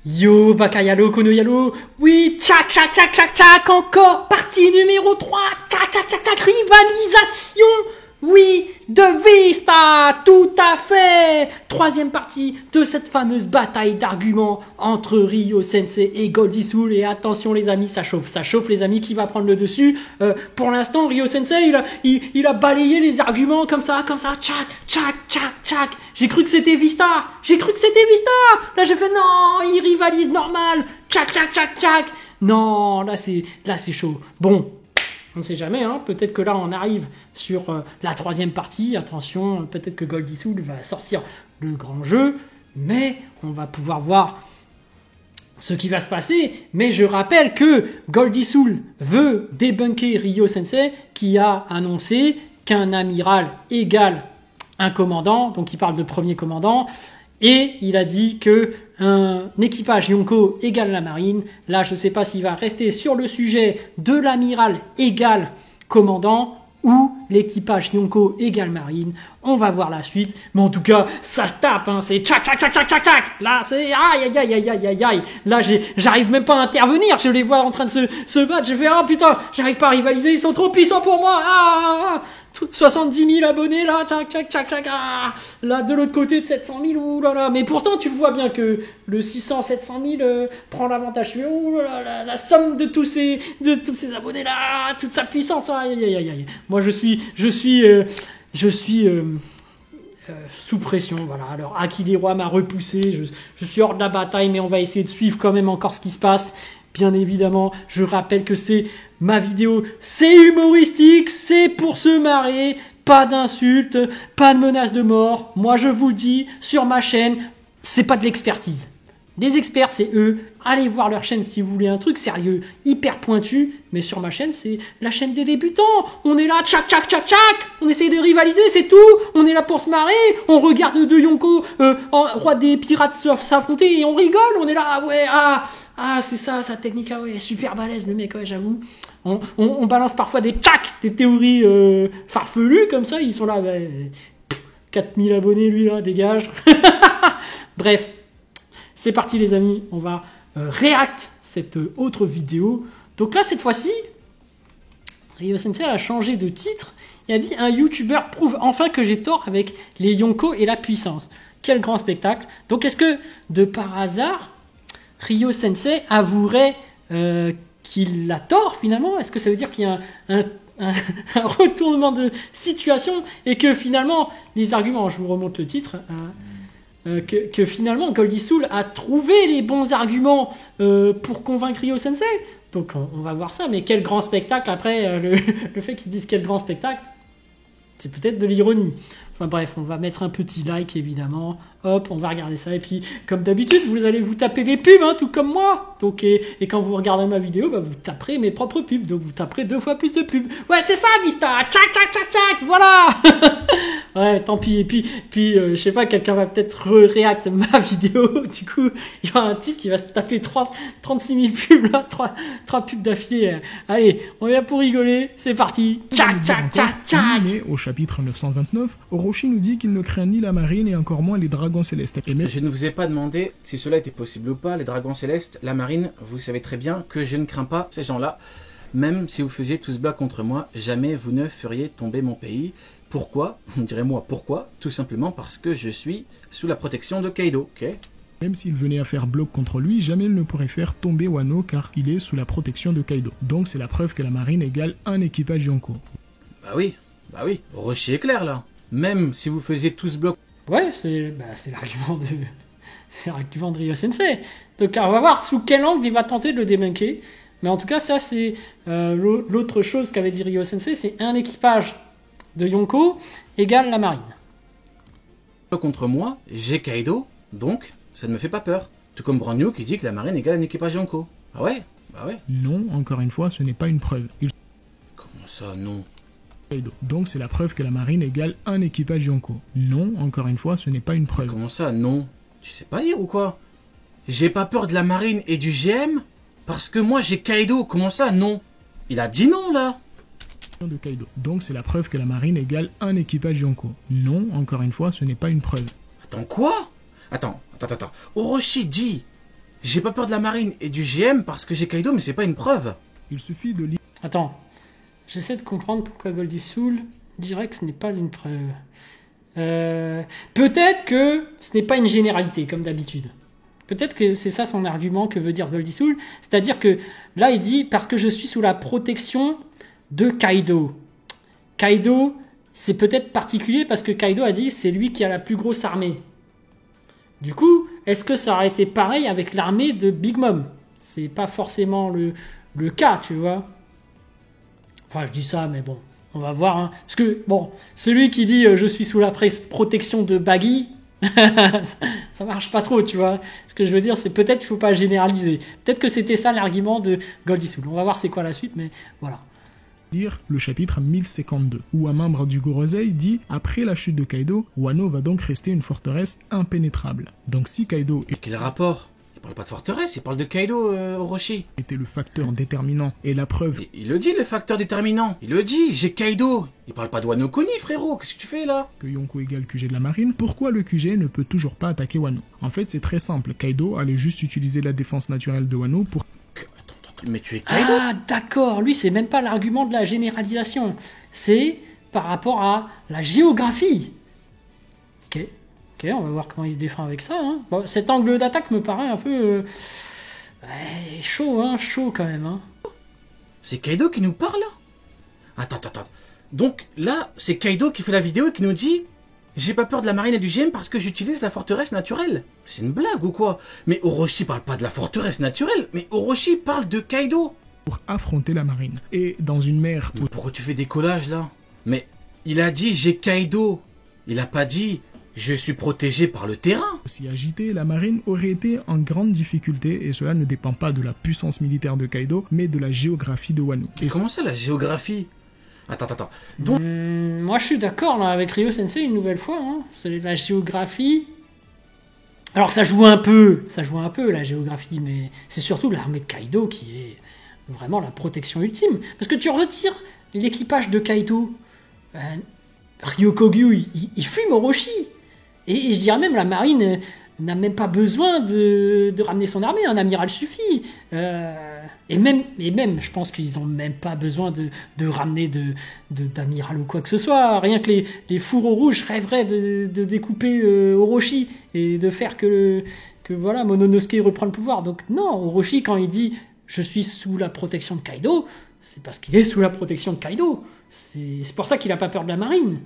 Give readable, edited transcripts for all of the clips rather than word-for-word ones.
Yo, Bakayalo, Konoyalo, oui, tchac, tchac, tchac, tchac, tchac, encore, partie numéro 3, tchac, tchac, tchac, tchac, rivalisation, oui, de Vista, tout à fait. Troisième partie de cette fameuse bataille d'arguments entre Ryo Sensei et Goldie Soul. Et attention les amis, ça chauffe les amis, qui va prendre le dessus. Pour l'instant, Ryo Sensei, il a balayé les arguments comme ça, tchac, tchac, tchac, tchac. J'ai cru que c'était Vista. Là j'ai fait non, il rivalise normal, tchac, tchac, tchac, tchac. Non, là c'est chaud. Bon. On ne sait jamais, hein. Peut-être que là on arrive sur la troisième partie, attention, peut-être que Goldie Soul va sortir le grand jeu, mais on va pouvoir voir ce qui va se passer. Mais je rappelle que Goldie Soul veut débunker Ryo Sensei qui a annoncé qu'un amiral égale un commandant, donc il parle de premier commandant, et il a dit que un équipage Yonko égale la marine. Là, je ne sais pas s'il va rester sur le sujet de l'amiral égale commandant ou l'équipage Yonko égale marine. On va voir la suite. Mais en tout cas, ça se tape, hein. C'est tchac, tchac, tchac, tchac, tchac, tchac. Là, c'est aïe, aïe, aïe, aïe, aïe, aïe, aïe. Là, j'arrive même pas à intervenir. Je les vois en train de se battre. Je fais, ah putain, j'arrive pas à rivaliser. Ils sont trop puissants pour moi. 70 000 abonnés, là, tchac, tchac, tchac, tchac. Là, de l'autre côté de 700 000, oulala. Mais pourtant, tu le vois bien que le 600, 700 000 prend l'avantage. Je fais, oulala, la somme de tous ces abonnés-là, toute sa puissance. Aïe, aïe, aïe, aïe. Moi, je suis sous pression, voilà. Alors, Akiliroy m'a repoussé, je suis hors de la bataille, mais on va essayer de suivre quand même encore ce qui se passe. Bien évidemment, je rappelle que c'est ma vidéo, c'est humoristique, c'est pour se marrer, pas d'insultes, pas de menaces de mort. Moi, je vous le dis, sur ma chaîne, c'est pas de l'expertise. Les experts, c'est eux. Allez voir leur chaîne si vous voulez un truc sérieux, hyper pointu. Mais sur ma chaîne, c'est la chaîne des débutants. On est là, tchac, tchac, tchac, tchac. On essaye de rivaliser, c'est tout. On est là pour se marrer. On regarde deux Yonko, roi des pirates s'affronter et on rigole. On est là, ouais, c'est ça, sa technique, ouais, super balèze le mec, ouais, j'avoue. On balance parfois des théories farfelues comme ça. Ils sont là, 4000 abonnés, lui, là, dégage. Bref. C'est parti les amis, on va react cette autre vidéo. Donc là, cette fois-ci, Ryo Sensei a changé de titre. Il a dit « Un YouTuber prouve enfin que j'ai tort avec les Yonko et la puissance ». Quel grand spectacle. Donc est-ce que, de par hasard, Ryo Sensei avouerait qu'il a tort finalement? Est-ce que ça veut dire qu'il y a un retournement de situation et que finalement, les arguments, je vous remonte le titre... que finalement Goldie Soul a trouvé les bons arguments pour convaincre Ryo Sensei. Donc on va voir ça, mais quel grand spectacle après, le fait qu'ils disent quel grand spectacle, c'est peut-être de l'ironie. Enfin bref, on va mettre un petit like évidemment, hop, on va regarder ça, et puis comme d'habitude, vous allez vous taper des pubs, hein, tout comme moi. Donc, et quand vous regardez ma vidéo, bah, vous taperez mes propres pubs, donc vous taperez 2 fois plus de pubs. Ouais, c'est ça Vista, tchac, tchac, tchac, tchac, voilà. Ouais, tant pis, et puis je sais pas, quelqu'un va peut-être react ma vidéo, du coup, il y aura un type qui va se taper 36 000 pubs, là, 3 pubs d'affilée. Allez, on est là pour rigoler, c'est parti, tchac, tchac, tchac, tchac. Mais au chapitre 929, Orochi nous dit qu'il ne craint ni la marine et encore moins les dragons célestes. Et même... Je ne vous ai pas demandé si cela était possible ou pas, les dragons célestes, la marine, vous savez très bien que je ne crains pas ces gens-là. Même si vous faisiez tous blas contre moi, jamais vous ne feriez tomber mon pays. Pourquoi? On dirait moi pourquoi? Tout simplement parce que je suis sous la protection de Kaido, ok? Même s'il venait à faire bloc contre lui, jamais il ne pourrait faire tomber Wano car il est sous la protection de Kaido. Donc c'est la preuve que la marine égale un équipage Yonko. Bah oui, Orochi est clair là. Même si vous faisiez tous bloc. Ouais, c'est l'argument de Ryo Sensei. Donc on va voir sous quel angle il va tenter de le débunker. Mais en tout cas, ça c'est l'autre chose qu'avait dit Ryo Sensei, c'est un équipage de Yonko égale la marine. Contre moi, j'ai Kaido, donc ça ne me fait pas peur. Tout comme Branyo qui dit que la marine égale un équipage Yonko. Ah ouais? Bah ouais. Non, encore une fois, ce n'est pas une preuve. Comment ça, non? Donc c'est la preuve que la marine égale un équipage Yonko. Non, encore une fois, ce n'est pas une preuve. Comment ça, non? Tu sais pas lire ou quoi? J'ai pas peur de la marine et du GM? Parce que moi j'ai Kaido, comment ça, non? Il a dit non là. De Kaido. Donc c'est la preuve que la marine égale un équipage Yonko. Non, encore une fois, ce n'est pas une preuve. Attends, quoi? Attends. Orochi dit j'ai pas peur de la marine et du GM parce que j'ai Kaido, mais c'est pas une preuve. Il suffit de lire Attends, j'essaie de comprendre pourquoi Goldie Soul dirait que ce n'est pas une preuve. Peut-être que ce n'est pas une généralité, comme d'habitude. Peut-être que c'est ça son argument que veut dire Goldie Soul. C'est-à-dire que là, il dit parce que je suis sous la protection de Kaido. Kaido, c'est peut-être particulier parce que Kaido a dit c'est lui qui a la plus grosse armée. Du coup, est-ce que ça aurait été pareil avec l'armée de Big Mom? C'est pas forcément le cas, tu vois. Enfin, je dis ça, mais bon, on va voir. Hein. Parce que, bon, celui qui dit je suis sous la protection de Baggy, ça marche pas trop, tu vois. Ce que je veux dire, c'est peut-être qu'il faut pas généraliser. Peut-être que c'était ça l'argument de Goldie Soul. On va voir c'est quoi la suite, mais voilà. le chapitre 1052, où un membre du Gorosei dit « Après la chute de Kaido, Wano va donc rester une forteresse impénétrable. » Donc si Kaido Quel rapport? Il parle pas de forteresse, il parle de Kaido, Orochi. était le facteur déterminant et la preuve Il le dit, le facteur déterminant. Il le dit, j'ai Kaido. Il parle pas de Wano Kuni, frérot. Qu'est-ce que tu fais là? que Yonko égale QG de la marine, pourquoi le QG ne peut toujours pas attaquer Wano? En fait, c'est très simple, Kaido allait juste utiliser la défense naturelle de Wano pour... Attends, mais tu es Kaido? Ah, d'accord. Lui, c'est même pas l'argument de la généralisation. C'est par rapport à la géographie. Ok, on va voir comment il se défend avec ça. Hein. Bon, cet angle d'attaque me paraît un peu... chaud quand même. Hein. C'est Kaido qui nous parle là? Attends. Donc là, c'est Kaido qui fait la vidéo et qui nous dit j'ai pas peur de la marine et du GM parce que j'utilise la forteresse naturelle. C'est une blague ou quoi? Mais Orochi parle pas de la forteresse naturelle, mais Orochi parle de Kaido. affronter la marine. Et dans une mer... Mais pourquoi tu fais des collages là? Mais il a dit j'ai Kaido. Il a pas dit je suis protégé par le terrain. aussi agitée, la marine aurait été en grande difficulté et cela ne dépend pas de la puissance militaire de Kaido, mais de la géographie de Wano. Et Comment ça la géographie? Attends. Donc Moi, je suis d'accord là avec Ryo Sensei une nouvelle fois. Hein. C'est la géographie. Alors, ça joue un peu la géographie, mais c'est surtout l'armée de Kaido qui est vraiment la protection ultime. Parce que tu retires l'équipage de Kaido, Ryokogyu, il fume Orochi. Et je dirais même, la marine n'a même pas besoin de ramener son armée, un amiral suffit. Et même, je pense qu'ils n'ont même pas besoin de ramener d'amiral ou quoi que ce soit. Rien que les fourreaux rouges rêveraient de découper Orochi et de faire que voilà, Mononosuke reprend le pouvoir. Donc non, Orochi, quand il dit « je suis sous la protection de Kaido », c'est parce qu'il est sous la protection de Kaido. C'est pour ça qu'il n'a pas peur de la marine.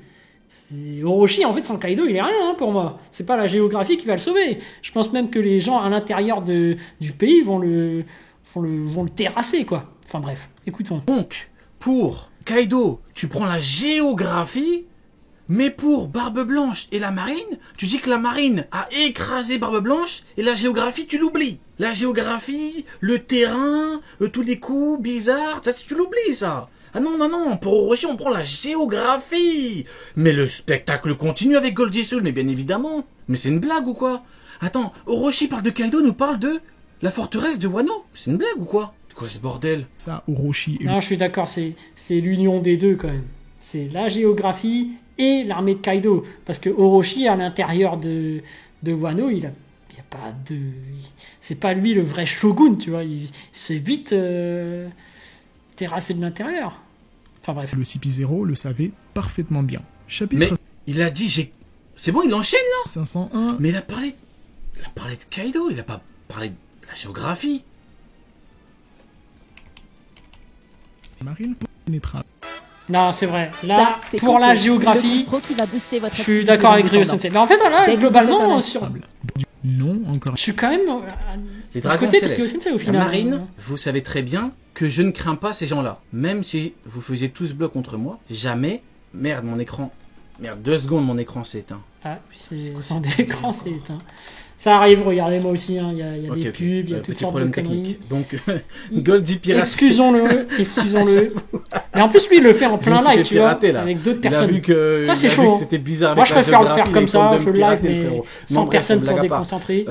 Orochi, en fait, sans Kaido, il est rien hein, pour moi. C'est pas la géographie qui va le sauver. Je pense même que les gens à l'intérieur du pays vont le terrasser, quoi. Enfin bref, écoutons. Donc, pour Kaido, tu prends la géographie, mais pour Barbe Blanche et la marine, tu dis que la marine a écrasé Barbe Blanche et la géographie, tu l'oublies. La géographie, le terrain, tous les coups bizarres, ça, tu l'oublies, ça. Ah non, pour Orochi, on prend la géographie. Mais le spectacle continue avec Goldie Soul, mais bien évidemment. Mais c'est une blague ou quoi? Attends, Orochi parle de Kaido, nous parle de la forteresse de Wano. C'est une blague ou quoi? C'est quoi ce bordel? ça, Orochi et Non, je suis d'accord, c'est l'union des deux quand même. C'est la géographie et l'armée de Kaido. Parce que Orochi, à l'intérieur de Wano, il y a pas de... C'est pas lui le vrai shogun, tu vois. Il se fait vite terrasser de l'intérieur. Enfin bref. le CP0 le savait parfaitement bien. Chapitre Mais il a dit c'est bon, il enchaîne là. 501, Mais il a parlé de Kaido, il a pas parlé de la géographie. marine pénétrable. Non, c'est vrai. Là, Ça, c'est pour Kanto, la le géographie, coach pro qui va booster votre je suis activité d'accord avec Ryo indépendante. Sensei. Mais en fait, là, Dès que vous globalement, êtes sur... Non, encore je suis quand même Les du dragons côté de Ryo célestes. Sensei au La final. marine, vous savez très bien que je ne crains pas ces gens-là. Même si vous faisiez tous bloc contre moi, jamais... Merde, mon écran... Merde, 2 secondes, mon écran s'est éteint. Ah, sans écran, c'est éteint. Ça arrive, regardez moi aussi, hein, il y a Ok, des ok. pubs, il y a toutes Petit sortes de problème conneries. technique. Donc, Goldie pirate. Excusons-le. Et en plus, lui, il le fait en plein Je me suis live, fait tu vois, pirater, là. avec d'autres Il a personnes. vu que, Ça, c'est il a chaud, vu que hein. c'était bizarre Moi, avec je la préfère le géographie, faire il comme est ça, de me je live, pirater, mais frérot. sans Non, bref, personne blague pour à part. déconcentrer.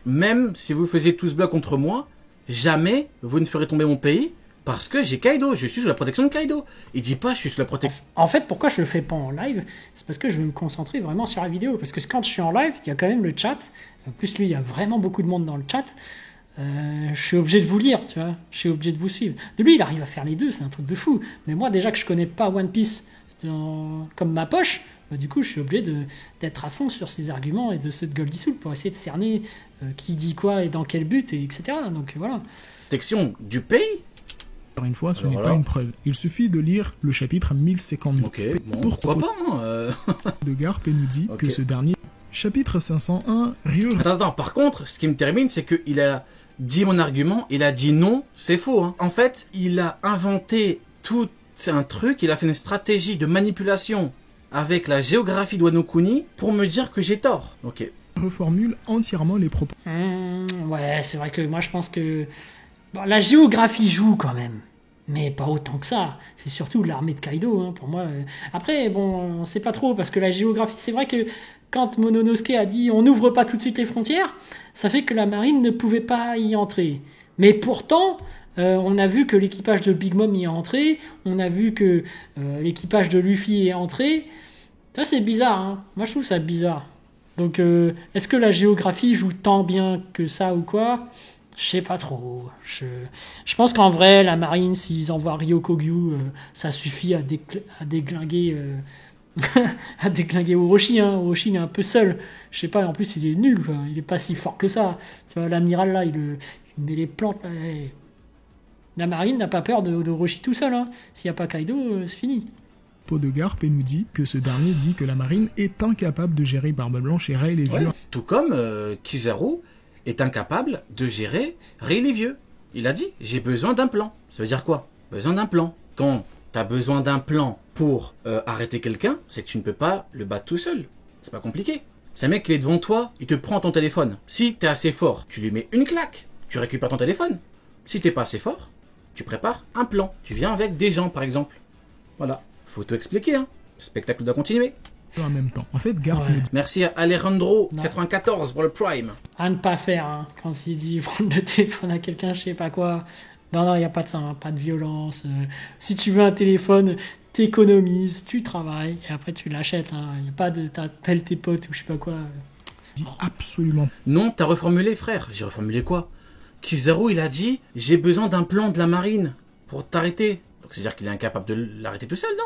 Même si vous faisiez tous bloc contre moi, jamais vous ne ferez tomber mon pays, Parce que j'ai Kaido, je suis sous la protection de Kaido. Il dit pas je suis sous la protection. En fait, pourquoi je le fais pas en live? C'est parce que je veux me concentrer vraiment sur la vidéo. Parce que quand je suis en live, il y a quand même le chat. En plus, lui, il y a vraiment beaucoup de monde dans le chat. Je suis obligé de vous lire, tu vois. Je suis obligé de vous suivre. De lui, il arrive à faire les deux, c'est un truc de fou. Mais moi, déjà que je connais pas One Piece comme ma poche, bah, du coup, je suis obligé d'être à fond sur ses arguments et de ceux de Goldie Soul pour essayer de cerner qui dit quoi et dans quel but, et etc. Donc voilà. Protection du pays. Encore une fois, ce Alors n'est là. pas une preuve. Il suffit de lire le chapitre 1052 Ok, bon, pourquoi pas, hein, de Garp et nous dit Ok. que ce dernier... Chapitre 501, Ryo... Attends, par contre, ce qui me termine, c'est qu'il a dit mon argument, il a dit non, c'est faux. Hein. En fait, il a inventé tout un truc, il a fait une stratégie de manipulation avec la géographie de Wano Kuni pour me dire que j'ai tort. Ok. reformule entièrement les propos. Ouais, c'est vrai que moi, je pense que... Bon, la géographie joue quand même. Mais pas autant que ça. C'est surtout l'armée de Kaido, hein, pour moi. Après, bon, on sait pas trop, parce que la géographie... C'est vrai que quand Mononosuke a dit « on n'ouvre pas tout de suite les frontières », ça fait que la marine ne pouvait pas y entrer. Mais pourtant, on a vu que l'équipage de Big Mom y est entré, on a vu que l'équipage de Luffy est entré. Ça, c'est bizarre, hein. Moi, je trouve ça bizarre. Donc, est-ce que la géographie joue tant bien que ça ou quoi ? Je sais pas trop. Je pense qu'en vrai, la marine, s'ils envoient Ryokogyu, ça suffit à déglinguer... à déglinguer Orochi, hein. Orochi il est un peu seul, je sais pas, en plus il est nul, quoi. Il est pas si fort que ça, tu vois, l'amiral là il met les plantes là. La marine n'a pas peur d'Orochi tout seul, hein. S'il n'y a pas Kaido, c'est fini. De Garp et nous dit que ce dernier dit que la marine est incapable de gérer Barbe Blanche et Ray les vieux. Ouais. Tout comme Kizaru est incapable de gérer Ray les vieux. Il a dit j'ai besoin d'un plan. Ça veut dire quoi? Besoin d'un plan. Quand t'as besoin d'un plan pour arrêter quelqu'un, c'est que tu ne peux pas le battre tout seul. C'est pas compliqué. C'est un mec qui est devant toi, il te prend ton téléphone. Si t'es assez fort, tu lui mets une claque. Tu récupères ton téléphone. Si t'es pas assez fort, tu prépares un plan. Tu viens avec des gens, par exemple. Voilà. Faut tout expliquer, hein. Le spectacle doit continuer. En même temps. En fait, Garp Ouais. nous dit Merci à Alejandro94 pour le Prime. À ne pas faire, hein. Quand il dit prendre le téléphone à quelqu'un, je sais pas quoi. Non, il n'y a pas de ça, hein. Pas de violence. Si tu veux un téléphone, t'économises, tu travailles, et après tu l'achètes. Il n'y a pas de t'appelles tes potes ou je sais pas quoi. absolument Non, t'as reformulé, frère. J'ai reformulé quoi? Kizaru, il a dit j'ai besoin d'un plan de la marine pour t'arrêter. Donc c'est-à-dire qu'il est incapable de l'arrêter tout seul, non?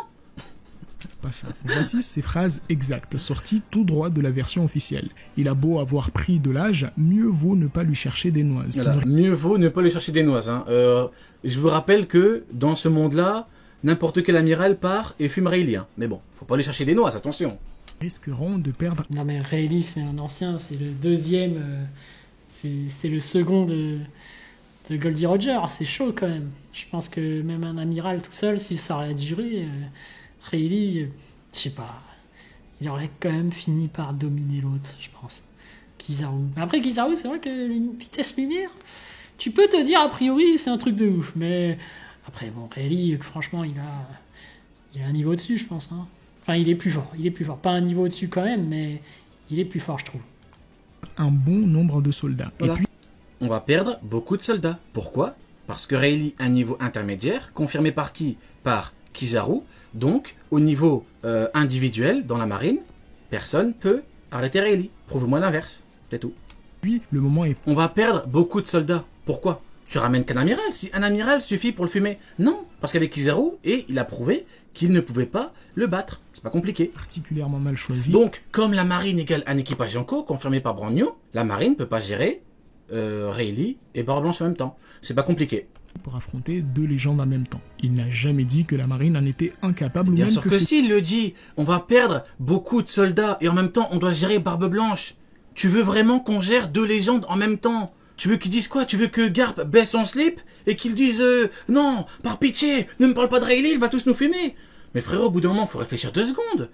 pas ça. Voici ces phrases exactes, sorties tout droit de la version officielle. Il a beau avoir pris de l'âge, mieux vaut ne pas lui chercher des noises. Voilà. Mieux vaut ne pas lui chercher des noises. Hein. Je vous rappelle que dans ce monde-là, n'importe quel amiral part et fume Rayleigh. Hein. Mais bon, faut pas lui chercher des noises, attention. Risqueront de perdre. Non mais Rayleigh c'est un ancien, c'est le deuxième, c'est le second de Goldie Roger, c'est chaud quand même. Je pense que même un amiral tout seul, si ça aurait duré, Rayleigh, je sais pas, il aurait quand même fini par dominer l'autre, je pense. Kizaru. Après Kizaru, c'est vrai que une vitesse lumière, tu peux te dire a priori c'est un truc de ouf, mais après bon, Rayleigh, franchement, il a un niveau dessus, je pense. Hein. Enfin, il est plus fort. Pas un niveau au-dessus quand même, mais il est plus fort, je trouve. Un bon nombre de soldats. Voilà. Et puis, on va perdre beaucoup de soldats. Pourquoi? Parce que Rayleigh a un niveau intermédiaire, confirmé par qui? Par Kizaru. Donc, au niveau individuel, dans la marine, personne peut arrêter Rayleigh. Prouve-moi l'inverse. C'est tout. le moment est... On va perdre beaucoup de soldats. Pourquoi? Tu ramènes qu'un amiral. Si un amiral suffit pour le fumer. Non, parce qu'avec Kizaru, et il a prouvé qu'il ne pouvait pas le battre. C'est pas compliqué. particulièrement mal choisi. Donc, comme la marine égale un équipage Yonko, confirmé par Brogno, la marine peut pas gérer Rayleigh et Barbe Blanche en même temps. C'est pas compliqué. Pour affronter deux légendes en même temps. Il n'a jamais dit que la marine en était incapable ou Bien même sûr que s'il le dit, on va perdre beaucoup de soldats et en même temps on doit gérer Barbe Blanche. Tu veux vraiment qu'on gère deux légendes en même temps? Tu veux qu'ils disent quoi? Tu veux que Garp baisse son slip et qu'ils disent non, par pitié, ne me parle pas de Rayleigh, il va tous nous fumer. Mais frérot, au bout d'un moment, faut réfléchir 2 secondes.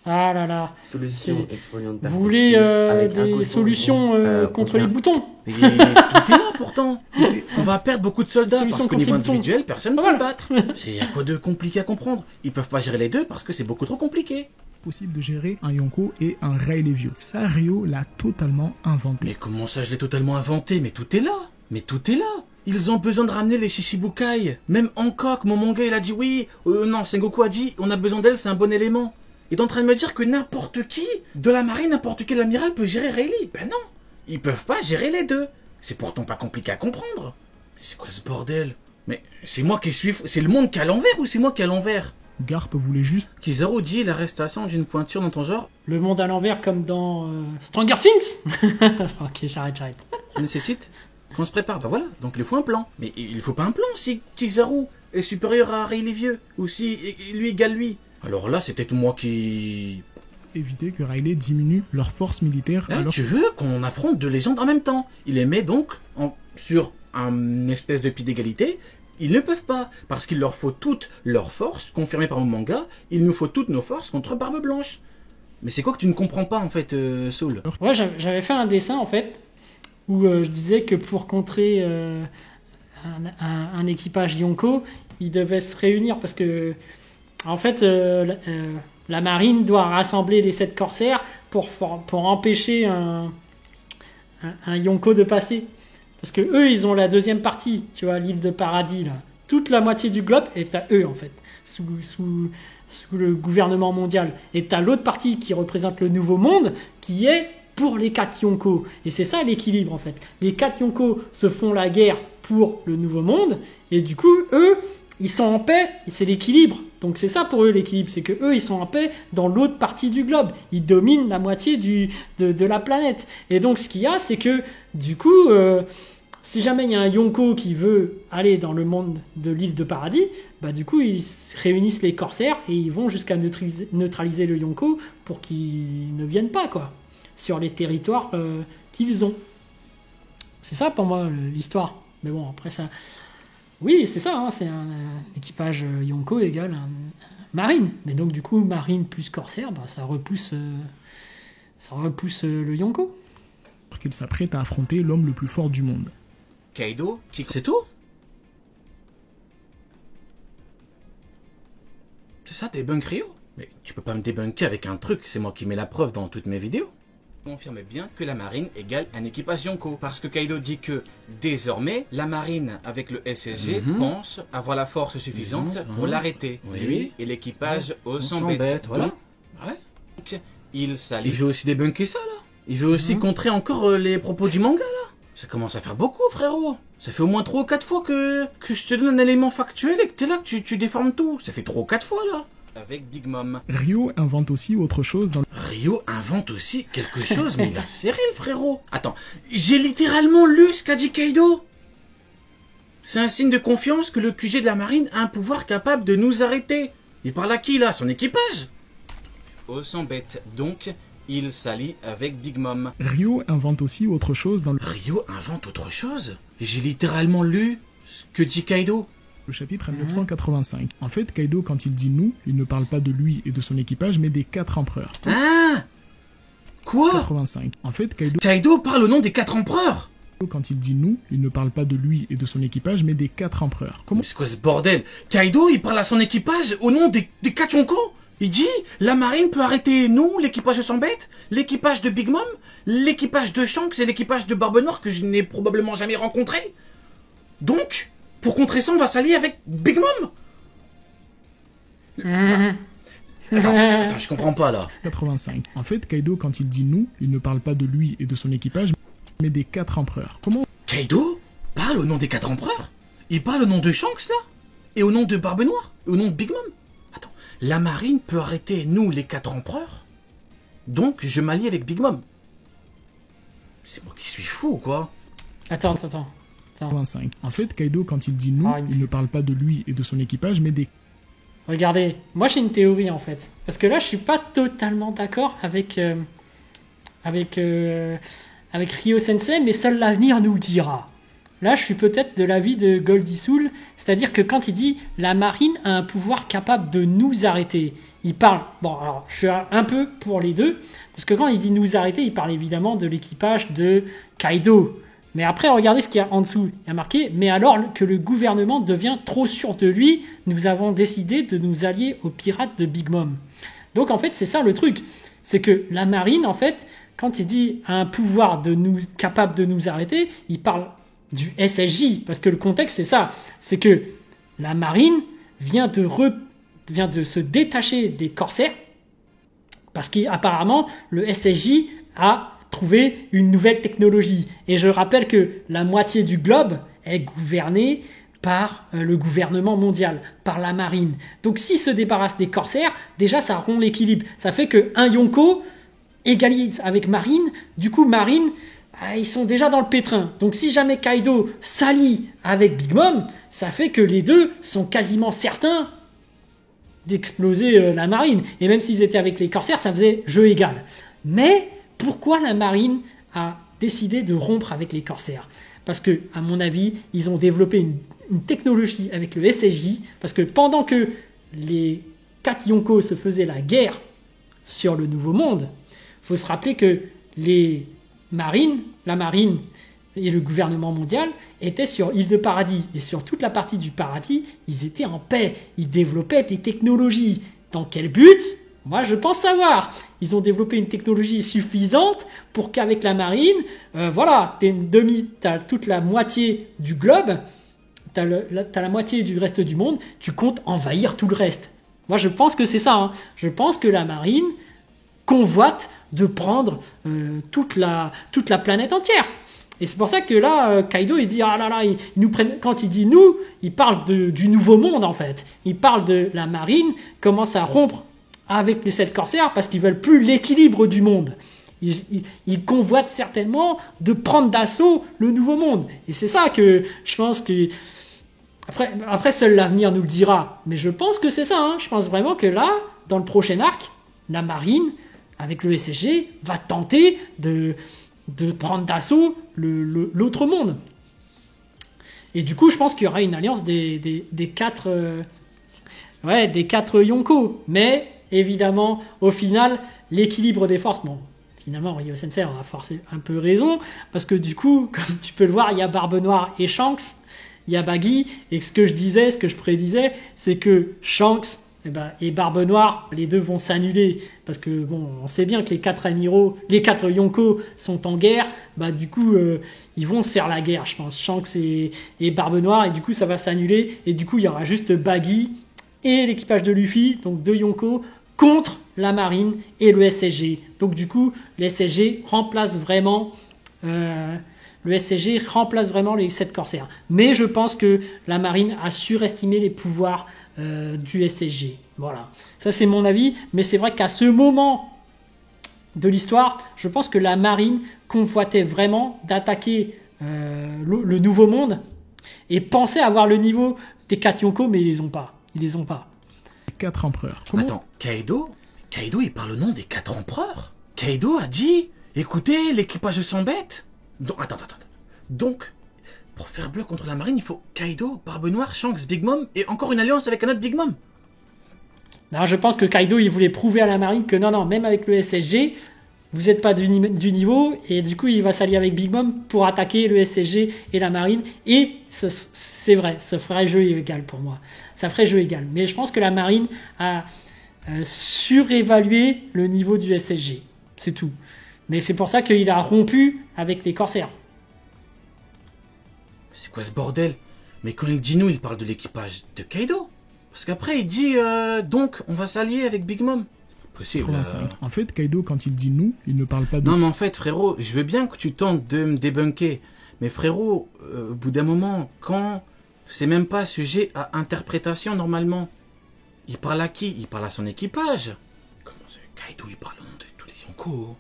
Ah là là. Solution exfoliante Vous voulez des solutions contre les boutons? Et tout est là pourtant. On va perdre beaucoup de soldats Solution parce qu'au contre niveau les boutons. individuel, personne ne peut Voilà. le battre. C'est à quoi de compliqué à comprendre? Ils peuvent pas gérer les deux parce que c'est beaucoup trop compliqué. possible de gérer un Yonko et un Rayleigh vieux. Ça, Ryo l'a totalement inventé. Mais comment ça, je l'ai totalement inventé? Mais tout est là. Mais tout est là. Ils ont besoin de ramener les Shichibukai. Même Hancock, mon manga, il a dit oui. Non, Sengoku a dit on a besoin d'elle, c'est un bon élément. Il est en train de me dire que n'importe qui de la marine, n'importe quel amiral peut gérer Rayleigh. Ben non, ils peuvent pas gérer les deux. C'est pourtant pas compliqué à comprendre. C'est quoi ce bordel? Mais c'est moi qui suis fou. C'est le monde qui est à l'envers ou c'est moi qui est à l'envers? Garp voulait juste... Kizaru dit l'arrestation d'une pointure dans ton genre Le monde à l'envers comme dans Stranger Things. Ok, j'arrête. nécessite qu'on se prépare. Bah voilà, donc il faut un plan. Mais il faut pas un plan si Kizaru est supérieur à Rayleigh vieux. Ou si lui égale lui. Alors là, c'est peut-être moi qui... éviter que Rayleigh diminue leur force militaire alors... Tu veux qu'on affronte deux légendes en même temps? Il les met donc sur un espèce de pied d'égalité. Ils ne peuvent pas, parce qu'il leur faut toutes leurs forces, confirmées par mon manga, il nous faut toutes nos forces contre Barbe Blanche. Mais c'est quoi que tu ne comprends pas en fait, Soul? Ouais, j'avais fait un dessin en fait, où je disais que pour contrer un équipage Yonko, ils devaient se réunir, parce que en fait, la marine doit rassembler les 7 corsaires pour empêcher un Yonko de passer. Parce que eux, ils ont la deuxième partie, tu vois, l'île de Paradis, là. Toute la moitié du globe est à eux, en fait, sous le gouvernement mondial. Et t'as l'autre partie qui représente le nouveau monde, qui est pour les 4 Yonko. Et c'est ça l'équilibre, en fait. Les 4 Yonko se font la guerre pour le nouveau monde, et du coup, eux, ils sont en paix, c'est l'équilibre. Donc c'est ça pour eux l'équilibre, c'est que eux ils sont en paix dans l'autre partie du globe. Ils dominent la moitié de la planète. Et donc ce qu'il y a, c'est que du coup, si jamais il y a un Yonko qui veut aller dans le monde de l'île de Paradis, bah du coup ils réunissent les corsaires et ils vont jusqu'à neutraliser le Yonko pour qu'il ne vienne pas quoi sur les territoires qu'ils ont. C'est ça pour moi l'histoire. Mais bon après ça. Oui, c'est ça, hein, c'est un équipage Yonko égale un marine. Mais donc du coup, marine plus corsaire, bah, ça repousse le Yonko. Qu'il s'apprête à affronter l'homme le plus fort du monde. Kaido, c'est tout? C'est ça, débunk Ryo? Mais tu peux pas me débunker avec un truc, c'est moi qui mets la preuve dans toutes mes vidéos. Confirme bien que la marine égale un équipage Yonko. Parce que Kaido dit que, désormais, la marine avec le SSG pense avoir la force suffisante pour l'arrêter. Oui. Lui et l'équipage au 100 bêtes. Voilà. Ouais. Donc, il veut aussi débunker ça, là. Il veut aussi contrer encore les propos du manga, là. Ça commence à faire beaucoup, frérot. Ça fait au moins 3 ou 4 fois que je te donne un élément factuel et que t'es là, que tu déformes tout. Ça fait 3 ou 4 fois, là. Avec Big Mom. Ryo invente aussi autre chose dans... Ryo invente aussi quelque chose, mais il a serré le frérot. Attends, j'ai littéralement lu ce qu'a dit Kaido. C'est un signe de confiance que le QG de la marine a un pouvoir capable de nous arrêter. Il parle à qui là? Son équipage? Oh, s'embête. Donc, il s'allie avec Big Mom. Ryo invente aussi autre chose dans le... Ryo invente autre chose? J'ai littéralement lu ce que dit Kaido. Le chapitre 985. En fait, Kaido, quand il dit nous, il ne parle pas de lui et de son équipage, mais des 4 empereurs. Ah! Quoi? 85. En fait, Kaido parle au nom des 4 empereurs! Quand il dit nous, il ne parle pas de lui et de son équipage, mais des 4 empereurs. Comment? Mais c'est quoi ce bordel? Kaido, il parle à son équipage au nom des 4 Yonko? Il dit, la marine peut arrêter nous, l'équipage de 100 bêtes, l'équipage de Big Mom, l'équipage de Shanks et l'équipage de Barbe Noire que je n'ai probablement jamais rencontré. Donc... pour contrer ça, on va s'allier avec Big Mom. Attends, je comprends pas là. 85. En fait, Kaido, quand il dit nous, il ne parle pas de lui et de son équipage, mais des 4 empereurs. Comment? Kaido parle au nom des 4 empereurs? Il parle au nom de Shanks là? Et au nom de Barbe Noire? Et au nom de Big Mom? Attends, la marine peut arrêter nous les 4 empereurs? Donc je m'allie avec Big Mom. C'est moi qui suis fou ou quoi? Attends. 85. En fait, Kaido, quand il dit nous, il ne parle pas de lui et de son équipage, mais des... Regardez, moi j'ai une théorie en fait. Parce que là, je suis pas totalement d'accord avec Ryo Sensei, mais seul l'avenir nous le dira. Là, je suis peut-être de l'avis de Goldie Soul, c'est-à-dire que quand il dit « la marine a un pouvoir capable de nous arrêter », il parle... Bon, alors, je suis un peu pour les deux, parce que quand il dit « nous arrêter », il parle évidemment de l'équipage de Kaido. Mais après, regardez ce qu'il y a en dessous. Il y a marqué « mais alors que le gouvernement devient trop sûr de lui, nous avons décidé de nous allier aux pirates de Big Mom ». Donc, en fait, c'est ça le truc. C'est que la marine, en fait, quand il dit « a un pouvoir capable de nous arrêter », il parle du SSJ. Parce que le contexte, c'est ça. C'est que la marine vient de se détacher des corsaires parce qu'apparemment, le SSJ a trouvé une nouvelle technologie. Et je rappelle que la moitié du globe est gouvernée par le gouvernement mondial, par la marine. Donc s'ils se débarrassent des corsaires, déjà ça rompt l'équilibre. Ça fait qu'un Yonko égalise avec Marine. Du coup, Marine, ils sont déjà dans le pétrin. Donc si jamais Kaido s'allie avec Big Mom, ça fait que les deux sont quasiment certains d'exploser la marine. Et même s'ils étaient avec les corsaires, ça faisait jeu égal. Mais pourquoi la marine a décidé de rompre avec les corsaires? Parce que, à mon avis, ils ont développé une technologie avec le SSJ. Parce que pendant que les 4 Yonko se faisaient la guerre sur le Nouveau Monde, il faut se rappeler que la marine et le gouvernement mondial étaient sur Île de Paradis. Et sur toute la partie du paradis, ils étaient en paix. Ils développaient des technologies. Dans quel but? Moi, je pense savoir. Ils ont développé une technologie suffisante pour qu'avec la marine, t'as toute la moitié du globe, t'as la moitié du reste du monde, tu comptes envahir tout le reste. Moi, je pense que c'est ça. Hein. Je pense que la marine convoite de prendre toute la planète entière. Et c'est pour ça que là, Kaido, il dit, ah là là, ils nous prennent, quand il dit nous, il parle du nouveau monde, en fait. Il parle de la marine, commence à rompre avec les 7 corsaires parce qu'ils veulent plus l'équilibre du monde. Ils convoitent certainement de prendre d'assaut le nouveau monde. Et c'est ça que je pense que... Après seul l'avenir nous le dira. Mais je pense que c'est ça. Hein. Je pense vraiment que là, dans le prochain arc, la marine, avec le SSG, va tenter de prendre d'assaut l'autre monde. Et du coup, je pense qu'il y aura une alliance des 4 Yonko. Mais évidemment, au final, l'équilibre des forces, bon, finalement, Ryo Sensei a forcé un peu raison, parce que du coup, comme tu peux le voir, il y a Barbe Noire et Shanks, il y a Baggy, et ce que je prédisais, c'est que Shanks et Barbe Noire, les deux vont s'annuler, parce que bon, on sait bien que les 4 amiraux, les 4 Yonko sont en guerre, du coup, ils vont se faire la guerre, je pense, Shanks et Barbe Noire, et du coup, ça va s'annuler, et du coup, il y aura juste Baggy et l'équipage de Luffy, donc 2 Yonko, contre la marine et le SSG. Donc du coup, le SSG remplace vraiment les 7 corsaires. Mais je pense que la marine a surestimé les pouvoirs du SSG. Voilà. Ça, c'est mon avis. Mais c'est vrai qu'à ce moment de l'histoire, je pense que la marine convoitait vraiment d'attaquer le nouveau monde et pensait avoir le niveau des 4 Yonko, mais ils les ont pas. 4 empereurs. Attends, Kaido, il parle au nom des 4 empereurs. Kaido a dit, écoutez, l'équipage s'embête. Attends. Donc, pour faire bleu contre la marine, il faut Kaido, Barbe Noire, Shanks, Big Mom et encore une alliance avec un autre Big Mom. Non, je pense que Kaido, il voulait prouver à la marine que non, même avec le SSG, vous n'êtes pas du niveau, et du coup, il va s'allier avec Big Mom pour attaquer le SSG et la marine, et c'est vrai, ça ferait jeu égal pour moi. Ça ferait jeu égal. Mais je pense que la marine a surévalué le niveau du SSG. C'est tout. Mais c'est pour ça qu'il a rompu avec les corsaires. C'est quoi ce bordel? Mais quand il dit nous, il parle de l'équipage de Kaido. Parce qu'après, il dit donc, on va s'allier avec Big Mom. Possible. En fait, Kaido, quand il dit nous, il ne parle pas de... Non, mais en fait, frérot, je veux bien que tu tentes de me débunker. Mais frérot, au bout d'un moment, quand c'est même pas sujet à interprétation, normalement, il parle à qui? Il parle à son équipage. Comment c'est? Kaido, il parle au nom de tous les Yonko.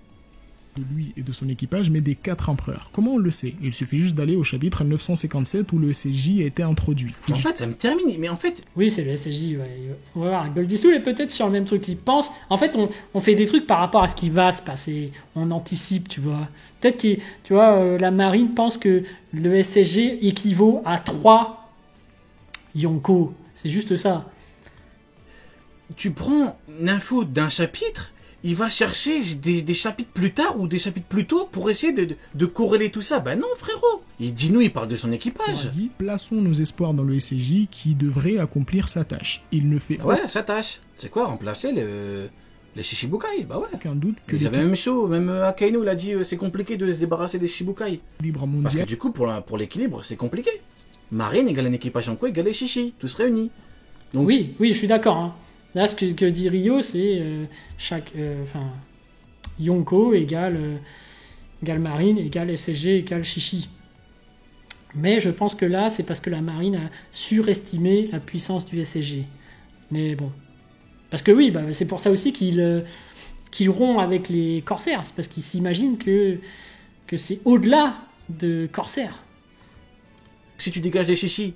De lui et de son équipage, mais des 4 empereurs. Comment on le sait? Il suffit juste d'aller au chapitre 957 où le SSJ a été introduit. En fait, ça me termine, mais en fait... Oui, c'est le SSJ, ouais. On va voir, Goldie Soul est peut-être sur le même truc qu'il pense. En fait, on fait des trucs par rapport à ce qui va se passer. On anticipe, tu vois. Peut-être que, tu vois, la marine pense que le SSG équivaut à 3 Yonko. C'est juste ça. Tu prends l'info d'un chapitre, il va chercher des chapitres plus tard ou des chapitres plus tôt pour essayer de corréler tout ça. Ben non, frérot. Il dit nous, il parle de son équipage. Il dit, plaçons nos espoirs dans le SSJ qui devrait accomplir sa tâche. Il ne fait... Ouais, sa tâche. C'est quoi, remplacer Les Shishibukai, bah ouais. Aucun doute que Ils avaient même chaud, même Akainu l'a dit, c'est compliqué de se débarrasser des Shichibukai. l'équilibre Parce que mondial du coup, pour l'équilibre, c'est compliqué. Marine égale un équipage Yonko égale les Shishi, tous réunis. Donc, Oui, je suis d'accord. Hein. Là, ce que dit Rio, c'est Yonko égale Marine égale SSG égale Shishi. Mais je pense que là, c'est parce que la Marine a surestimé la puissance du SSG. Mais bon. Parce que oui, c'est pour ça aussi qu'il rompt avec les Corsaires. C'est parce qu'il s'imagine que c'est au-delà de Corsaires. si tu dégages les Shishi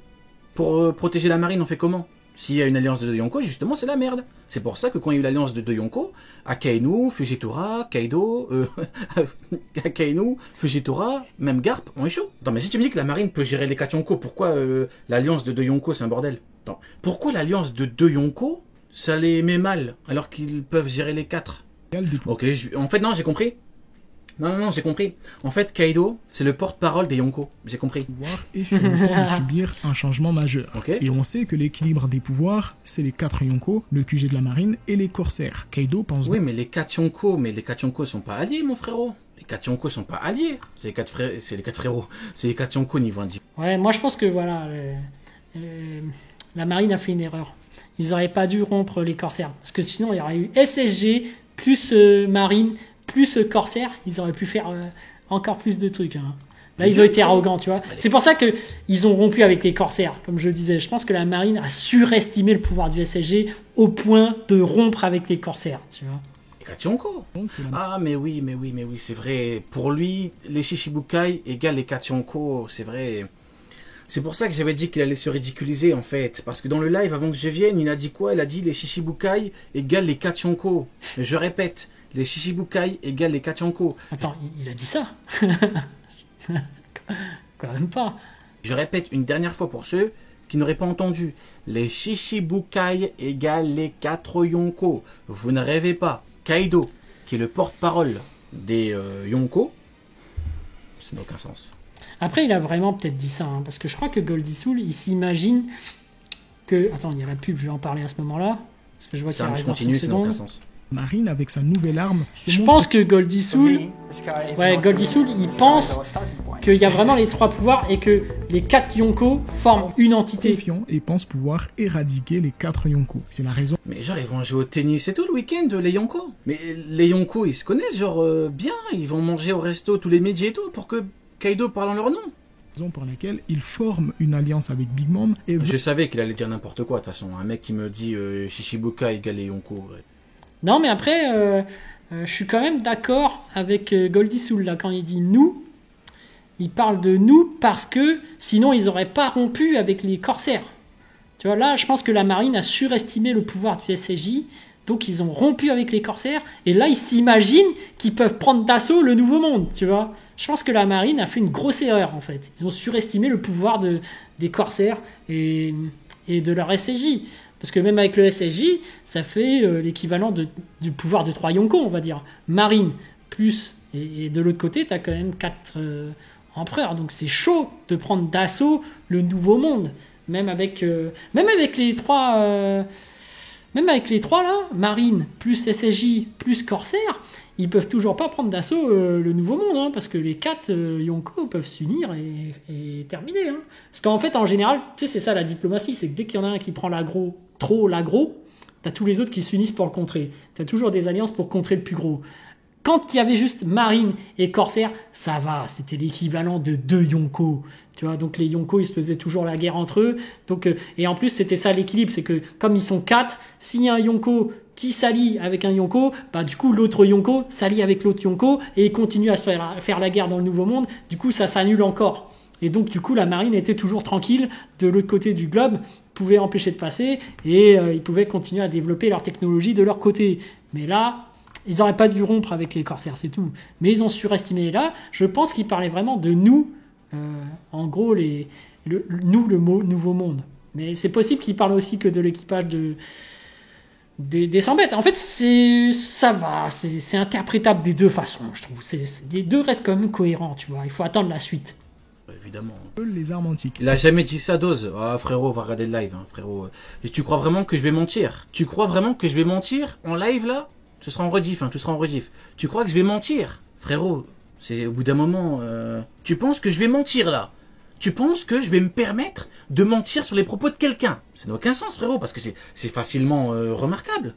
pour protéger la marine, on fait comment? S'il y a une alliance de deux Yonko, justement, c'est la merde. C'est pour ça que quand il y a eu l'alliance de deux Yonko, Akainu, Fujitora, Kaido, Akainu, Fujitora, même Garp, on est chaud. Attends, mais si tu me dis que la marine peut gérer les 4 Yonko, pourquoi l'alliance de deux Yonko, c'est un bordel? Attends, pourquoi l'alliance de deux Yonko, ça les met mal, alors qu'ils peuvent gérer les 4? des Ok, en fait, non, j'ai compris. Non, j'ai compris. En fait, Kaido, c'est le porte-parole des Yonko. J'ai compris. pouvoirs et sur le point de subir un changement majeur. Ok. Et on sait que l'équilibre des pouvoirs, c'est les 4 Yonko, le QG de la marine et les corsaires. Kaido pense Oui, mais les 4 Yonko sont pas alliés, mon frérot. Les 4 Yonko sont pas alliés. C'est les 4 frérots. C'est les 4 Yonko niveau individuel. Ouais, moi je pense que voilà, la marine a fait une erreur. Ils auraient pas dû rompre les corsaires. Parce que sinon, il y aurait eu SSG plus marine plus corsaire. Ils auraient pu faire encore plus de trucs. Hein. Là, ils ont été arrogants, tu vois. C'est pour ça qu'ils ont rompu avec les corsaires, comme je le disais. Je pense que la marine a surestimé le pouvoir du SSG au point de rompre avec les corsaires, tu vois. Les 4 Yonko. donc que la Ah, mais oui, c'est vrai. Pour lui, les Shishibukai égale les 4 Yonko, c'est vrai. C'est pour ça que j'avais dit qu'il allait se ridiculiser, en fait. Parce que dans le live, avant que je vienne, il a dit quoi? Il a dit les Shishibukai égale les 4 Yonko. Je répète, les Shishibukai égale les 4 Yonko. Attends, il a dit ça. Quand même pas. Je répète une dernière fois pour ceux qui n'auraient pas entendu. Les Shishibukai égale les 4 Yonko. Vous ne rêvez pas. Kaido, qui est le porte-parole des Yonko, ça n'a aucun sens. Après, il a vraiment peut-être dit ça, hein, parce que je crois que Goldie Soul, il s'imagine que... Attends, il y a la pub, je vais en parler à ce moment-là, parce que je vois qu'il Ça arrive je dans continue, une ça n'a aucun seconde. sens. marine, avec sa nouvelle arme, se Je montre pense que Goldie Soul, il pense qu'il y a vraiment les 3 pouvoirs et que les 4 Yonko forment une entité. confiant et pense pouvoir éradiquer les 4 Yonko. C'est la raison Mais genre, ils vont jouer au tennis et tout le week-end, les Yonko. Mais les Yonko, ils se connaissent, genre, bien. Ils vont manger au resto tous les midis et tout, pour que Kaido parle en leur nom. pour laquelle il forme une alliance avec Big Mom et veut Je savais qu'il allait dire n'importe quoi, de toute façon. Un mec qui me dit Shishibukai égale les Yonko. Ouais. Non, mais après, je suis quand même d'accord avec Goldie Soul, là, quand il dit « nous ». Il parle de « nous » parce que sinon, ils n'auraient pas rompu avec les corsaires. Tu vois, là, je pense que la marine a surestimé le pouvoir du SSJ, donc ils ont rompu avec les corsaires, et là, ils s'imaginent qu'ils peuvent prendre d'assaut le Nouveau Monde, tu vois. Je pense que la marine a fait une grosse erreur, en fait. Ils ont surestimé le pouvoir des corsaires et de leur SSJ. Parce que même avec le SSJ, ça fait l'équivalent du pouvoir de 3 Yonko, on va dire. Marine, plus, et de l'autre côté, tu as quand même 4 empereurs. Donc c'est chaud de prendre d'assaut le Nouveau Monde. Même avec les 3... même avec les 3 là, Marine, plus SSJ, plus Corsaire, ils peuvent toujours pas prendre d'assaut le Nouveau Monde, hein, parce que les 4 Yonko peuvent s'unir et terminer. Hein. Parce qu'en fait, en général, tu sais, c'est ça la diplomatie, c'est que dès qu'il y en a un qui prend trop l'aggro, t'as tous les autres qui s'unissent pour le contrer. T'as toujours des alliances pour contrer le plus gros. Quand il y avait juste Marine et Corsaire, ça va, c'était l'équivalent de 2 Yonko. Tu vois, donc les Yonko, ils se faisaient toujours la guerre entre eux. Donc, et en plus, c'était ça l'équilibre, c'est que comme ils sont 4, s'il y a un Yonko qui s'allie avec un Yonko, bah du coup l'autre Yonko s'allie avec l'autre Yonko et ils continuent à se faire la guerre dans le Nouveau Monde. Du coup, ça s'annule encore. Et donc, du coup, la marine était toujours tranquille de l'autre côté du globe, pouvait empêcher de passer et ils pouvaient continuer à développer leur technologie de leur côté. Mais là, ils n'auraient pas dû rompre avec les corsaires, c'est tout. Mais ils ont surestimé. Là, je pense qu'ils parlaient vraiment de nous, en gros, le Nouveau Monde. Mais c'est possible qu'ils parlent aussi que de l'équipage des 100 bêtes. En fait, ça va, c'est interprétable des deux façons, je trouve. Les deux restent quand même cohérents, tu vois. Il faut attendre la suite. Évidemment. les armes antiques. Il a jamais dit ça, Dose. Ah, frérot, va regarder le live, hein, frérot. Et tu crois vraiment que je vais mentir? Tu crois vraiment que je vais mentir en live, là? Ce sera en rediff, tout sera en rediff. Tu crois que je vais mentir? Frérot, c'est au bout d'un moment... Tu penses que je vais mentir, là? Tu penses que je vais me permettre de mentir sur les propos de quelqu'un? Ça n'a aucun sens, frérot, parce que c'est facilement remarquable.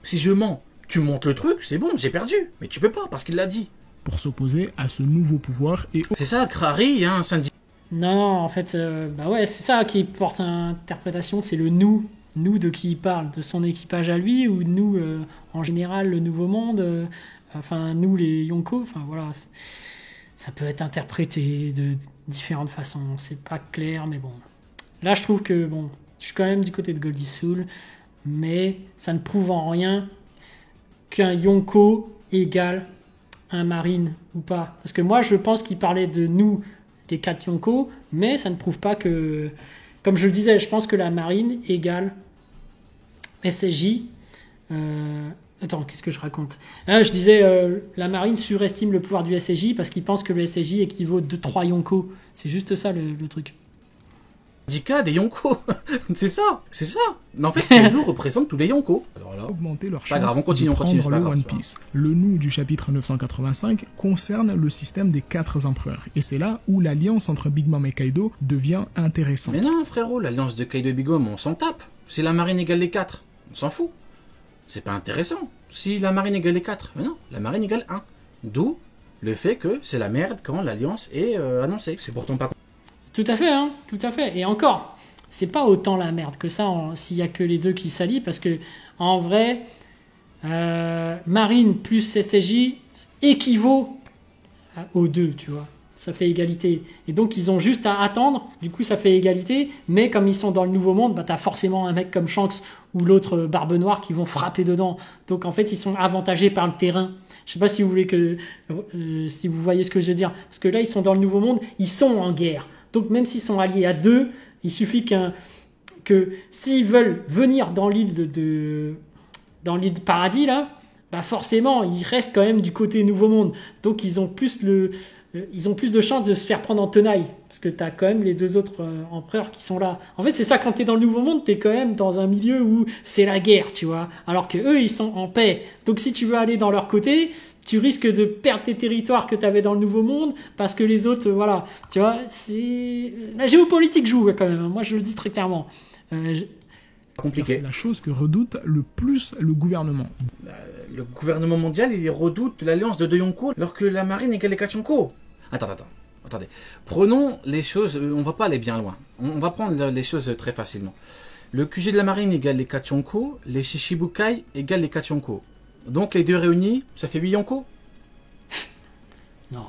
Si je mens, tu montes le truc, c'est bon, j'ai perdu. Mais tu peux pas, parce qu'il l'a dit. Pour s'opposer à ce nouveau pouvoir et... C'est ça, Crary, un syndicat. Non, en fait, bah ouais, c'est ça qui porte à interprétation, c'est le nous. Nous, de qui il parle? De son équipage à lui, ou nous, en général, le Nouveau Monde, enfin, nous, les Yonko, enfin, voilà. Ça peut être interprété de différentes façons, c'est pas clair, mais bon. Là, je trouve que, bon, je suis quand même du côté de Goldie Soul, mais ça ne prouve en rien qu'un Yonko égale un Marine ou pas. Parce que moi, je pense qu'il parlait de nous, les 4 Yonko, mais ça ne prouve pas que... Comme je le disais, je pense que la Marine égale SSJ. Attends, qu'est-ce que je raconte? Je disais, la Marine surestime le pouvoir du SSJ parce qu'il pense que le SSJ équivaut de 3 Yonko. C'est juste ça le truc. Syndicat des Yonko. c'est ça. Mais en fait, Kaido représente tous les Yonko. Alors là, augmenter leur pas chance grave, on continue, de on continue, prendre c'est le pas grave, One Piece. Le nous du chapitre 985 concerne le système des 4 empereurs. Et c'est là où l'alliance entre Big Mom et Kaido devient intéressante. Mais non, frérot, l'alliance de Kaido et Big Mom, on s'en tape. Si la marine égale les 4, on s'en fout. C'est pas intéressant. Si la marine égale les 4, mais non, la marine égale 1. D'où le fait que c'est la merde quand l'alliance est annoncée. C'est pourtant pas... Tout à fait, hein, tout à fait. Et encore, c'est pas autant la merde que ça s'il y a que les deux qui s'allient, parce que en vrai, Marine plus SSJ équivaut aux deux, tu vois. Ça fait égalité. Et donc, ils ont juste à attendre. Du coup, ça fait égalité. Mais comme ils sont dans le Nouveau Monde, bah, t'as forcément un mec comme Shanks ou l'autre Barbe Noire qui vont frapper dedans. Donc, en fait, ils sont avantagés par le terrain. Je sais pas si vous voulez que... si vous voyez ce que je veux dire. Parce que là, ils sont dans le Nouveau Monde. Ils sont en guerre. Donc, même s'ils sont alliés à deux, il suffit que s'ils veulent venir dans l'île dans l'île de Paradis, là, bah forcément, ils restent quand même du côté Nouveau Monde. Donc, ils ont plus de chances de se faire prendre en tenaille. Parce que tu as quand même les deux autres empereurs qui sont là. En fait, c'est ça, quand tu es dans le Nouveau Monde, tu es quand même dans un milieu où c'est la guerre, tu vois. Alors que eux, ils sont en paix. Donc, si tu veux aller dans leur côté, tu risques de perdre tes territoires que tu avais dans le Nouveau Monde, parce que les autres, voilà. Tu vois, la géopolitique joue quand même. Moi, je le dis très clairement. Compliqué. C'est la chose que redoute le plus le gouvernement. Le gouvernement mondial, il redoute l'alliance de deux Yonko, alors que la marine égale les 4 Yonko. Attendez. Prenons les choses, on va pas aller bien loin. On va prendre les choses très facilement. Le QG de la marine égale les 4 Yonko, les Shichibukai égale les 4 Yonko. Donc les deux réunis, ça fait 8 Yonko. Non.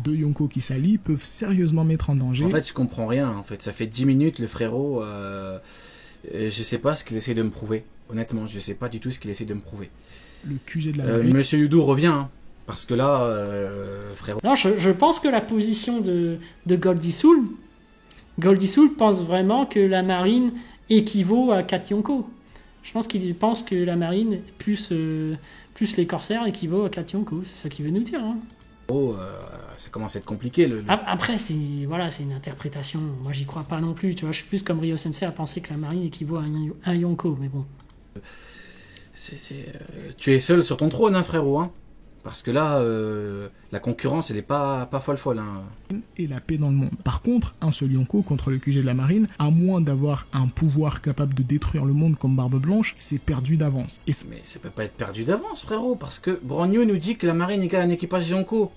2 Yonko qui s'allient peuvent sérieusement mettre en danger. En fait, je comprends rien. En fait, ça fait 10 minutes, le frérot... je sais pas ce qu'il essaie de me prouver. Honnêtement, je sais pas du tout ce qu'il essaie de me prouver. Le QG de la marine... Monsieur Yudo revient, hein, parce que là, frérot... Non, je pense que la position de Goldie Soul pense vraiment que la marine équivaut à 4 Yonko. Je pense qu'il pense que la marine plus les corsaires équivaut à 4 Yonko. C'est ça qu'il veut nous dire. Hein. Ça commence à être compliqué. Après, c'est une interprétation. Moi, j'y crois pas non plus. Tu vois, je suis plus comme Ryo Sensei à penser que la marine équivaut à un Yonko. Mais bon. Tu es seul sur ton trône, hein, frérot. Hein, parce que là, la concurrence, elle est pas folle. Hein. Et la paix dans le monde. Par contre, un seul Yonko contre le QG de la marine, à moins d'avoir un pouvoir capable de détruire le monde comme Barbe Blanche, c'est perdu d'avance. Mais ça peut pas être perdu d'avance, frérot, parce que Bronyo nous dit que la marine égale un équipage Yonko.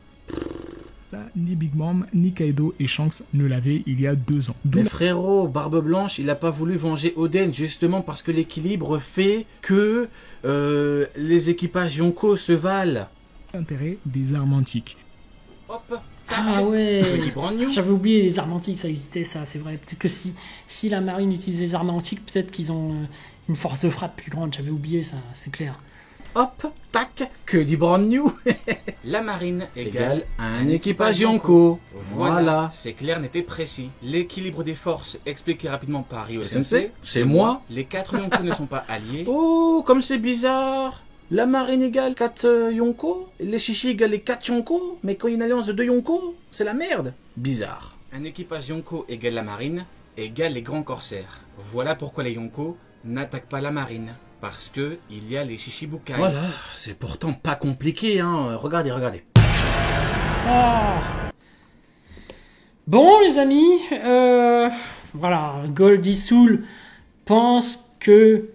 Ça, ni Big Mom, ni Kaido et Shanks ne l'avaient il y a 2 ans. Mais frérot, Barbe Blanche, il a pas voulu venger Oden justement parce que l'équilibre fait que les équipages Yonko se valent. L'intérêt des armes antiques. Hop. Ah ouais. Bronyo. J'avais oublié les armes antiques, ça existait, ça, c'est vrai. Peut-être que si la marine utilise les armes antiques, peut-être qu'ils ont une force de frappe plus grande. J'avais oublié ça, c'est clair. Hop, tac, que dit Bronyo. La marine égale un équipage Yonko. Voilà. C'est clair, net et précis. L'équilibre des forces expliqué rapidement par Ryo Sensei. C'est moi. Les 4 Yonko ne sont pas alliés. Oh, comme c'est bizarre. La marine égale 4 Yonko, les Shishi égale les 4 Yonko, mais quand il y a une alliance de 2 Yonko, c'est la merde. Bizarre. Un équipage Yonko égale la marine, égale les grands corsaires. Voilà pourquoi les Yonko n'attaque pas la marine. Parce que il y a les Shichibukai. Voilà, c'est pourtant pas compliqué, hein. Regardez, regardez. Ah. Bon, les amis, voilà, Goldie Soul pense que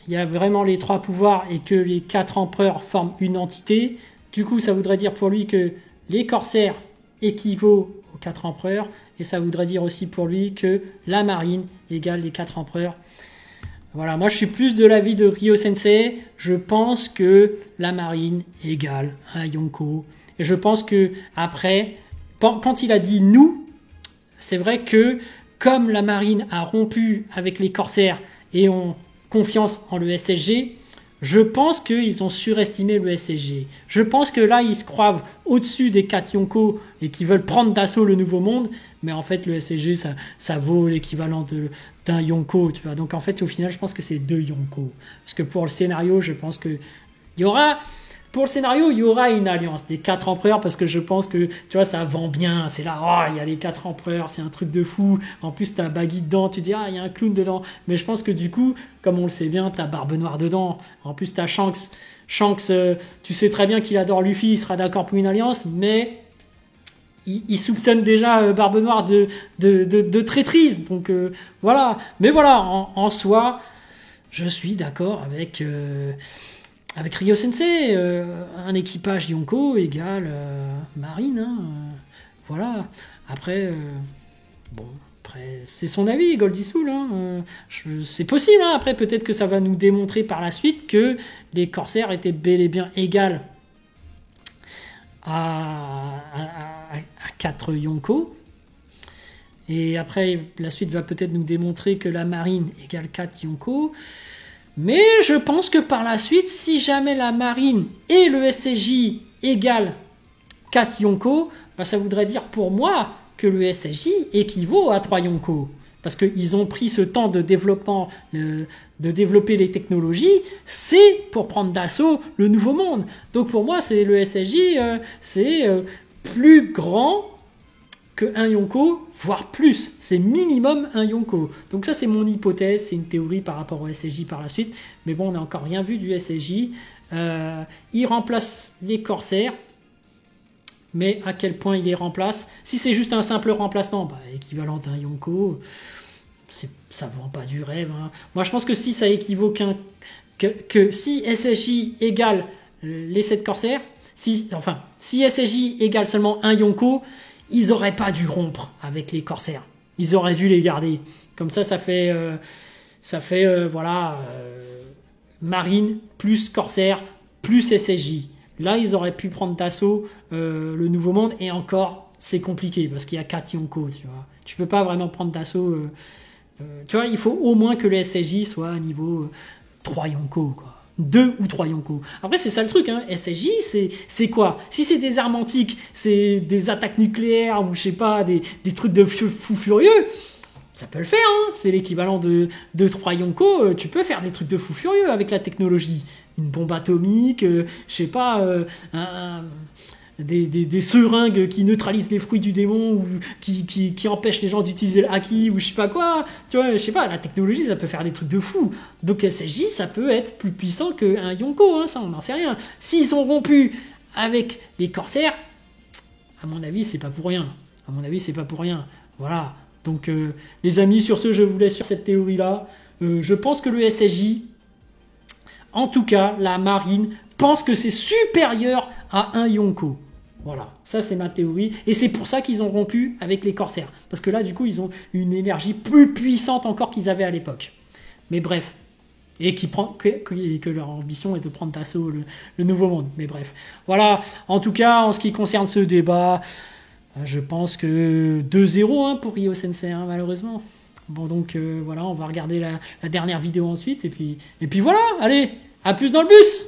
il y a vraiment les 3 pouvoirs et que les 4 empereurs forment une entité. Du coup, ça voudrait dire pour lui que les corsaires équivaut aux 4 empereurs, et ça voudrait dire aussi pour lui que la marine égale les 4 empereurs. Voilà, moi je suis plus de l'avis de Ryo Sensei. Je pense que la marine égale un Yonko. Et je pense que après, quand il a dit nous, c'est vrai que comme la marine a rompu avec les corsaires et ont confiance en le SSG, je pense qu'ils ont surestimé le SSG. Je pense que là, ils se croient au-dessus des 4 Yonko et qu'ils veulent prendre d'assaut le nouveau monde. Mais en fait, le SSG, ça vaut l'équivalent d'un Yonko, tu vois. Donc en fait, au final, je pense que c'est 2 Yonko. Parce que pour le scénario, je pense que il y aura... Pour le scénario, il y aura une alliance des 4 empereurs parce que je pense que, tu vois, ça vend bien. C'est là, oh, il y a les 4 empereurs, c'est un truc de fou. En plus, t'as Baggy dedans, tu dis, ah, il y a un clown dedans. Mais je pense que du coup, comme on le sait bien, t'as Barbe Noire dedans. En plus, t'as Shanks. Shanks, tu sais très bien qu'il adore Luffy, il sera d'accord pour une alliance, mais il soupçonne déjà Barbe Noire de traîtrise. Donc voilà. Mais voilà, en soi, je suis d'accord avec Ryo Sensei, un équipage Yonko égale marine, hein, voilà. Après, bon, après, c'est son avis, Goldie Soul, hein, c'est possible, hein. Après, peut-être que ça va nous démontrer par la suite que les corsaires étaient bel et bien égales à 4 Yonko. Et après, la suite va peut-être nous démontrer que la marine égale 4 Yonko. Mais je pense que par la suite, si jamais la marine et le SSJ égale 4 Yonko, bah ça voudrait dire pour moi que le SSJ équivaut à 3 Yonko. Parce qu'ils ont pris ce temps de développement, de développer les technologies, c'est pour prendre d'assaut le nouveau monde. Donc pour moi, c'est le SSJ, c'est plus grand que un Yonko, voire plus. C'est minimum un Yonko. Donc ça, c'est mon hypothèse, c'est une théorie par rapport au SSJ par la suite. Mais bon, on n'a encore rien vu du SSJ. Il remplace les corsaires. Mais à quel point il les remplace? Si c'est juste un simple remplacement, bah, équivalent d'un Yonko, ça ne vend pas du rêve. Hein. Moi, je pense que si ça équivaut que si SSJ égale les 7 corsaires, si SSJ égale seulement un Yonko, ils n'auraient pas dû rompre avec les corsaires. Ils auraient dû les garder. Comme ça fait marine plus corsaire plus SSJ. Là, ils auraient pu prendre d'assaut le nouveau monde. Et encore, c'est compliqué parce qu'il y a 4 Yonko. Tu vois. Tu peux pas vraiment prendre d'assaut. Tu vois, il faut au moins que le SSJ soit à niveau 3 Yonko, quoi. 2 ou 3 Yonko. Après, c'est ça le truc, hein. SSJ, c'est quoi? Si c'est des armes antiques, c'est des attaques nucléaires ou je sais pas, des trucs de fou furieux, ça peut le faire, hein. C'est l'équivalent de 3 Yonko. Tu peux faire des trucs de fou furieux avec la technologie. Une bombe atomique, je sais pas, des seringues qui neutralisent les fruits du démon ou qui empêchent les gens d'utiliser le haki ou je sais pas quoi. Tu vois, je sais pas, la technologie, ça peut faire des trucs de fou. Donc SSJ, ça peut être plus puissant qu'un Yonko, hein, ça on n'en sait rien. S'ils ont rompu avec les corsaires, à mon avis, c'est pas pour rien. À mon avis, c'est pas pour rien. Voilà. Donc les amis, sur ce, je vous laisse sur cette théorie-là. Je pense que le SSJ, en tout cas, la marine pense que c'est supérieur à un Yonko. Voilà, ça c'est ma théorie. Et c'est pour ça qu'ils ont rompu avec les corsaires. Parce que là, du coup, ils ont une énergie plus puissante encore qu'ils avaient à l'époque. Mais bref. Et que leur ambition est de prendre d'assaut le nouveau monde. Mais bref. Voilà, en tout cas, en ce qui concerne ce débat, je pense que 2-0 hein, pour Ryo Sensei, hein, malheureusement. Bon, donc voilà, on va regarder la dernière vidéo ensuite. Et puis voilà, allez, à plus dans le bus!